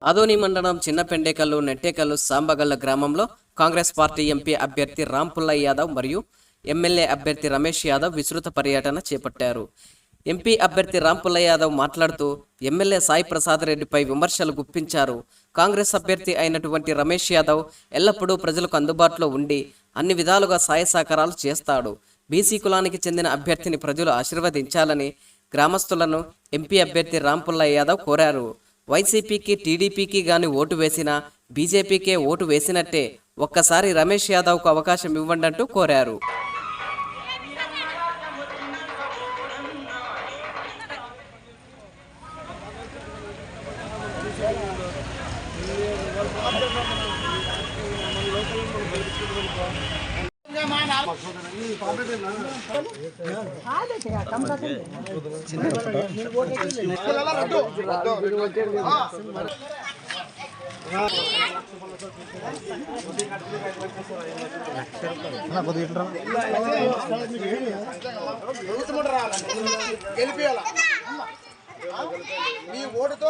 ఆదోని మండలం చిన్నపెండేకల్లు నెట్టేకల్లు సాంబగల్ల గ్రామంలో Congress party MP అభ్యర్థి రాంపుల్లయ్య యాదవ్ మరియు ఎమ్మెల్యే అభ్యర్థి రమేష్ యాదవ్ విస్తృత పర్యటన చేపట్టారు. ఎంపీ అభ్యర్థి రాంపుల్లయ్య యాదవ్ మాట్లాడుతూ ఎమ్మెల్యే సాయి ప్రసాద్ రెడ్డిపై విమర్శలు గుప్పించారు. కాంగ్రెస్ అభ్యర్థి అయినటువంటి రమేష్ యాదవ్ ఎల్లప్పుడూ ప్రజలకు అందుబాటులో ఉండి అన్ని విధాలుగా సాయ సహకారాలు చేస్తాడు. బీసీ కులానికి చెందిన అభ్యర్థిని ప్రజలు ఆశీర్వదించాలని గ్రామస్తులను ఎంపీ అభ్యర్థి రాంపుల్లయ్య యాదవ్ కోరారు. వైసీపీకి టీడీపీకి గాని ఓటు వేసినా బీజేపీకే ఓటు వేసినట్టే ఒక్కసారి రమేష్ యాదవ్కు అవకాశం ఇవ్వండి అంటూ కోరారు. మీ ఓటుతో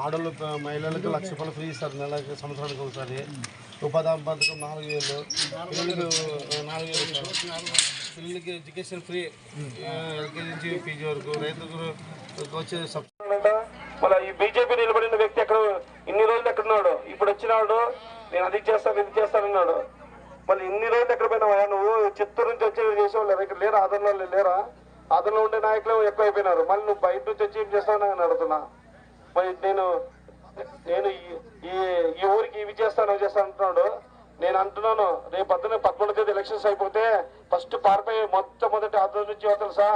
ఆడలు మహిళలకు 1,00,000 రూపాయలు ఫ్రీ ఇస్తారు. నెలకి సంవత్సరానికి ఒకసారి ఉపాధి పథకం 4,000, పిల్లలకి ఎడ్యుకేషన్ ఫ్రీ ఎల్కేజీ నుంచి పీజీ వరకు, రైతులకు వచ్చే సబ్సిడీ. మళ్ళీ ఈ బీజేపీ నిలబడిన వ్యక్తి ఎక్కడ ఇన్ని రోజులు ఎక్కడున్నాడు? ఇప్పుడు వచ్చినాడు నేను అది చేస్తాను ఇది చేస్తానన్నాడు. మళ్ళీ ఇన్ని రోజులు ఎక్కడ పోయినావా నువ్వు? చిత్తూరు నుంచి వచ్చి చేసేవాళ్ళు ఇక్కడ లేరా? ఆదరణలో లేరా? ఆదరణలో ఉండే నాయకులు ఎక్కువైపోయినారు. మళ్ళీ నువ్వు బయట నుంచి వచ్చి ఏం చేస్తావు అని అడుగుతున్నా. మరి నేను ఈ ఊరికి ఇవి చేస్తాను అంటున్నాడు. నేను అంటున్నాను, రేపు 11వ తేదీ ఎలక్షన్స్ అయిపోతే ఫస్ట్ పారిపోయి మొట్టమొదటి ఆదరణ నుంచి తెలుసా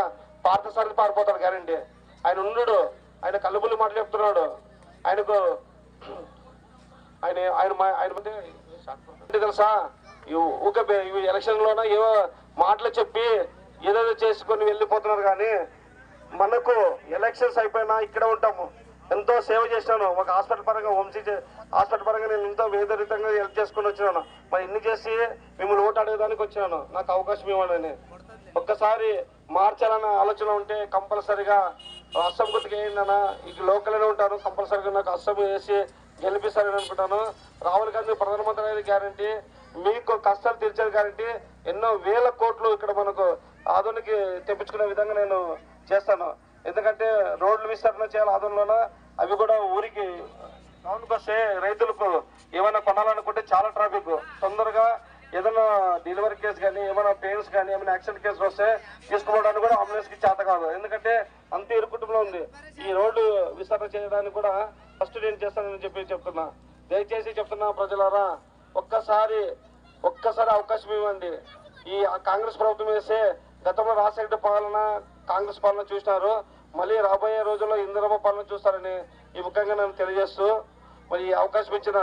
పార్థసారికి పారిపోతాడు గ్యారంటీ. ఆయన ఉన్నాడు, ఆయన కళ్ళబుల్లి మాటలు చెప్తున్నాడు. ఆయనకు ఆయన ఆయన ఆయన తెలుసా ఊకే ఎలక్షన్ లోన ఏవో మాటలు చెప్పి ఏదేదో చేసుకొని వెళ్ళిపోతున్నారు. కానీ మనకు ఎలక్షన్స్ అయిపోయినా ఇక్కడ ఉంటాము. ఎంతో సేవ చేసినాను. ఒక హాస్పిటల్ పరంగా హాస్పిటల్ పరంగా నేను ఎంతో వేదరితంగా హెల్ప్ చేసుకుని వచ్చినాను. మరి ఇన్ని చేసి మిమ్మల్ని ఓటు అడగడానికి వచ్చినాను. నాకు అవకాశం ఇవ్వాలని ఒక్కసారి మార్చాలన్న ఆలోచన ఉంటే కంపల్సరిగా అస్సం గుర్తుకు వేయండి. ఇక లోకల్లోనే ఉంటాను. కంపల్సరిగా నాకు అస్సం వేసి గెలిపిస్తారని అనుకుంటాను. రాహుల్ గాంధీ ప్రధానమంత్రి అనేది గ్యారంటీ, మీకు కష్టాలు తీర్చేది గ్యారంటీ. ఎన్నో వేల కోట్లు ఇక్కడ మనకు ఆదోనికి తెప్పించుకునే విధంగా నేను చేస్తాను. ఎందుకంటే రోడ్లు విస్తరణ చేయాలి ఆదోన్లోన. అవి కూడా ఊరికి టౌన్కి వస్తే రైతులకు ఏమైనా కొనాలనుకుంటే చాలా ట్రాఫిక్. తొందరగా ఏదైనా డెలివరీ కేసు కానీ ఏమైనా పెయిన్స్ కానీ ఏమైనా యాక్సిడెంట్ కేసులు వస్తే తీసుకోవడానికి కూడా అంబులెన్స్కి చేత కాదు. ఎందుకంటే అంత ఇరుకుటుంలో ఉంది. ఈ రోడ్డు విస్తరణ చేయడానికి కూడా ఫస్ట్ నేను చేస్తానని చెప్తున్నా. దయచేసి చెప్తున్నా ప్రజలారా, ఒక్కసారి అవకాశం ఇవ్వండి. ఈ కాంగ్రెస్ ప్రభుత్వం వేస్తే గతంలో రాజశేఖర పాలన కాంగ్రెస్ పాలన చూసినారు. మళ్ళీ రాబోయే రోజుల్లో ఇందిరమ్మ పాలన చూస్తారని ఈ ముఖ్యంగా నేను తెలియజేస్తూ మరి ఈ అవకాశం ఇచ్చిన